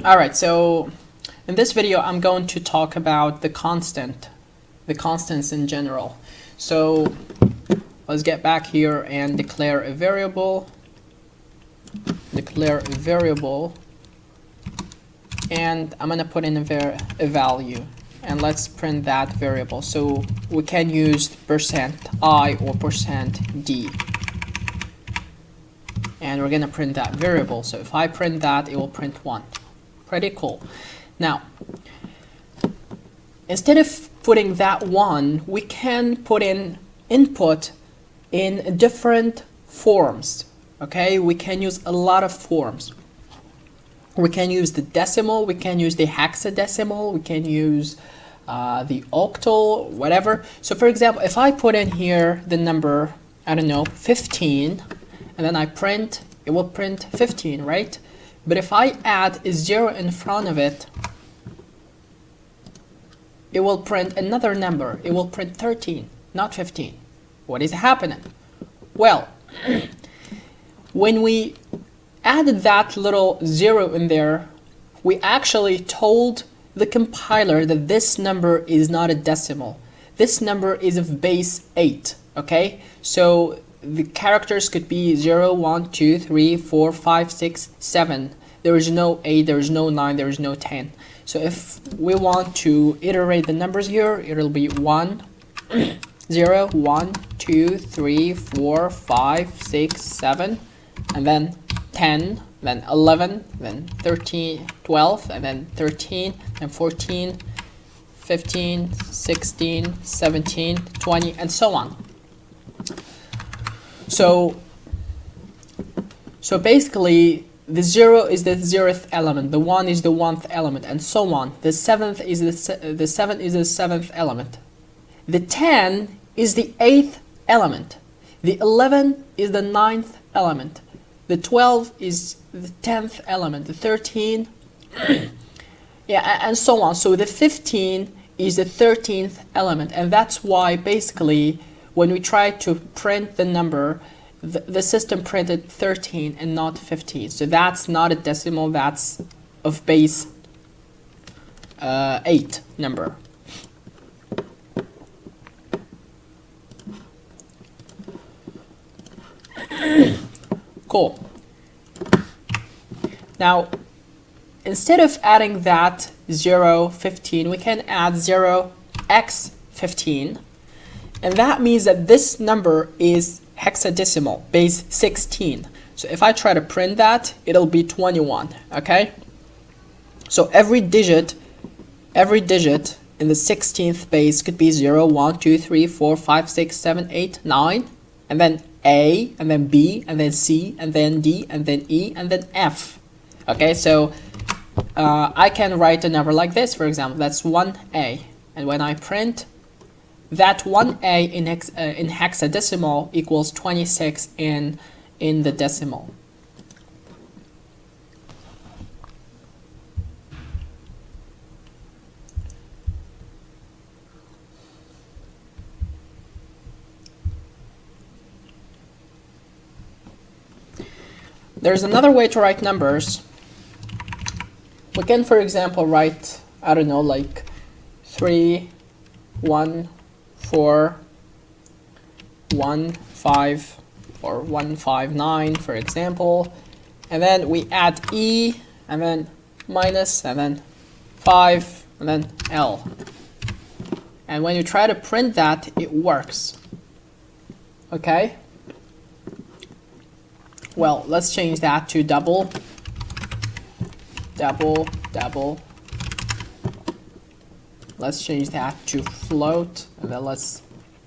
All right, so in this video, I'm going to talk about the constants in general. So let's get back here and declare a variable, and I'm gonna put in a value, and let's print that variable. So we can use %i or %d. And we're gonna print that variable. So if I print that, it will print 1. Pretty cool. Now, instead of putting that 1, we can put in input in different forms. Okay, we can use a lot of forms. We can use the decimal, we can use the hexadecimal, we can use the octal, whatever. So for example, if I put in here the number, I don't know, 15, and then I print, it will print 15, right? But if I add a 0 in front of it, it will print another number. It will print 13, not 15. What is happening? Well, when we added that little 0 in there, we actually told the compiler that this number is not a decimal. This number is of base 8, okay? So the characters could be 0, 1, 2, 3, 4, 5, 6, 7. There is no 8, there is no 9, there is no 10. So if we want to iterate the numbers here, it'll be 1, 0, 1, 2, 3, 4, 5, 6, 7, and then 10, then 11, then 13, 12, and then 13, and 14, 15, 16, 17, 20, and so on. So basically, the 0 is the 0th element, the 1 is the 1th element, and so on. The 7th is the 7th element. The 10 is the 8th element. The 11 is the 9th element. The 12 is the 10th element. The 13, yeah, and so on. So the 15 is the 13th element, and that's why basically when we try to print the number, the system printed 13 and not 15. So that's not a decimal, that's of base 8 number. Cool. Now, instead of adding that 0, 15, we can add 0, x 15. And that means that this number is hexadecimal, base 16. So if I try to print that, it'll be 21, okay? So every digit in the 16th base could be 0, 1, 2, 3, 4, 5, 6, 7, 8, 9, and then A, and then B, and then C, and then D, and then E, and then F. Okay, so I can write a number like this, for example, that's 1A. And when I print, that 1A in hexadecimal equals 26 in the decimal. There's another way to write numbers. We can, for example, write, I don't know, like 3, 1, 4, 1, 5, or 1, 5, 9, for example. And then we add E, and then minus, and then 5, and then L. And when you try to print that, it works. Okay? Well, let's change that to double. Let's change that to float, and then let's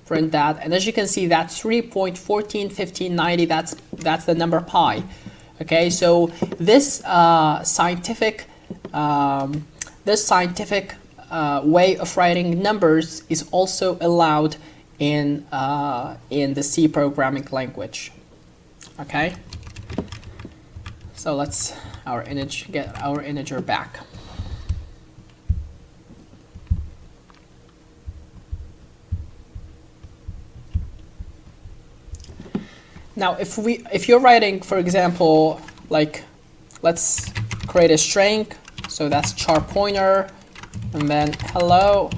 print that. And as you can see, that's 3.141590. That's the number pi. Okay, so this scientific way of writing numbers is also allowed in the C programming language. Okay. So let's get our integer back. Now, if you're writing, for example, like let's create a string So that's char pointer, and then hello.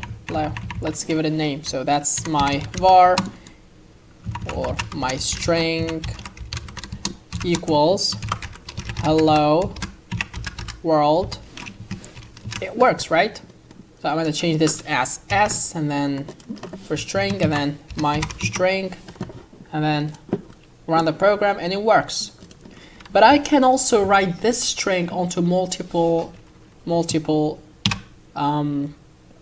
Let's give it a name. So that's my var or my string equals hello world. It works, right? So I'm going to change this as s, and then for string, and then my string, and then run the program, and it works. But I can also write this string onto multiple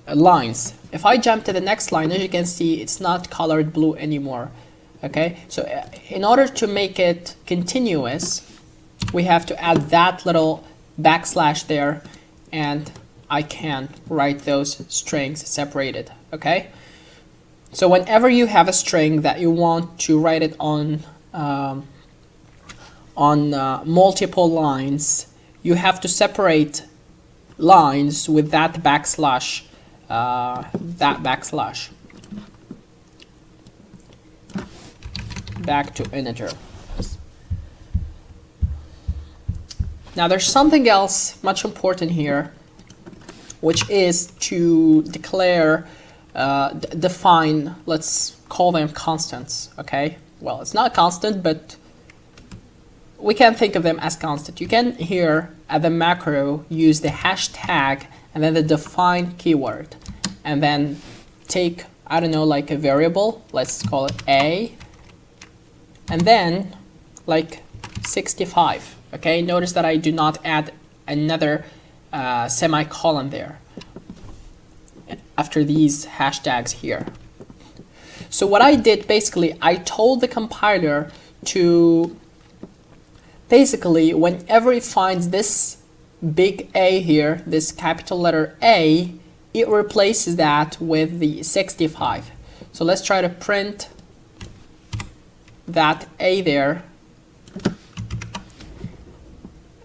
lines. If I jump to the next line, as you can see, it's not colored blue anymore. Okay, so in order to make it continuous, we have to add that little backslash there, and I can write those strings separated. Okay, so whenever you have a string that you want to write it on multiple lines, you have to separate lines with that backslash. Back to integer. Now there's something else much important here, which is to declare, define, let's call them constants, okay? Well, it's not constant, but we can think of them as constant. You can here at the macro use the hashtag and then the define keyword, and then take, I don't know, like a variable, let's call it a, and then like 65. Okay, notice that I do not add another semicolon there after these hashtags here. So what I did, basically, I told the compiler to basically, whenever it finds this big A here, this capital letter A, it replaces that with the 65. So let's try to print that A there,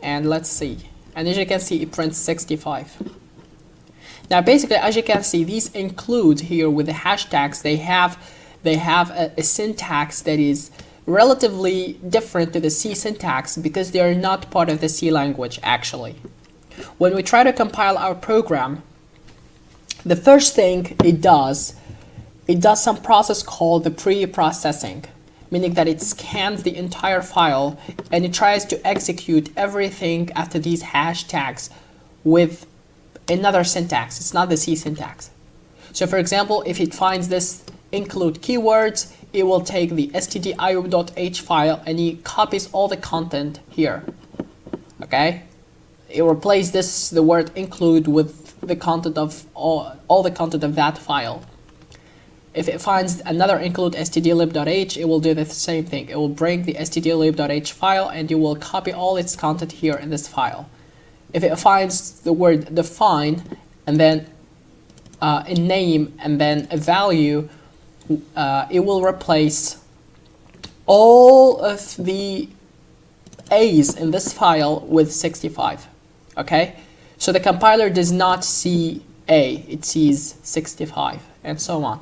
and let's see. And as you can see, it prints 65. Now basically, as you can see, these include here with the hashtags, they have a syntax that is relatively different to the C syntax because they are not part of the C language actually. When we try to compile our program, the first thing it does some process called the pre-processing, meaning that it scans the entire file and it tries to execute everything after these hashtags with another syntax. It's not the C syntax. So for example, if it finds this include keywords, it will take the stdio.h file and it copies all the content here. Okay? It replaces the word include with the content of all the content of that file. If it finds another include stdlib.h, it will do the same thing. It will bring the stdlib.h file and you will copy all its content here in this file. If it finds the word define and then a name and then a value, it will replace all of the A's in this file with 65. Okay? So the compiler does not see A, it sees 65, and so on.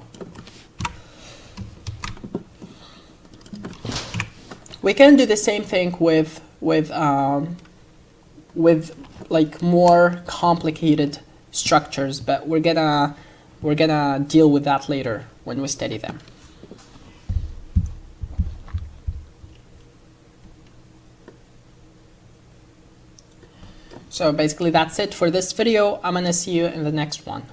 We can do the same thing with like more complicated structures, but we're gonna deal with that later when we study them. So basically that's it for this video. I'm gonna see you in the next one.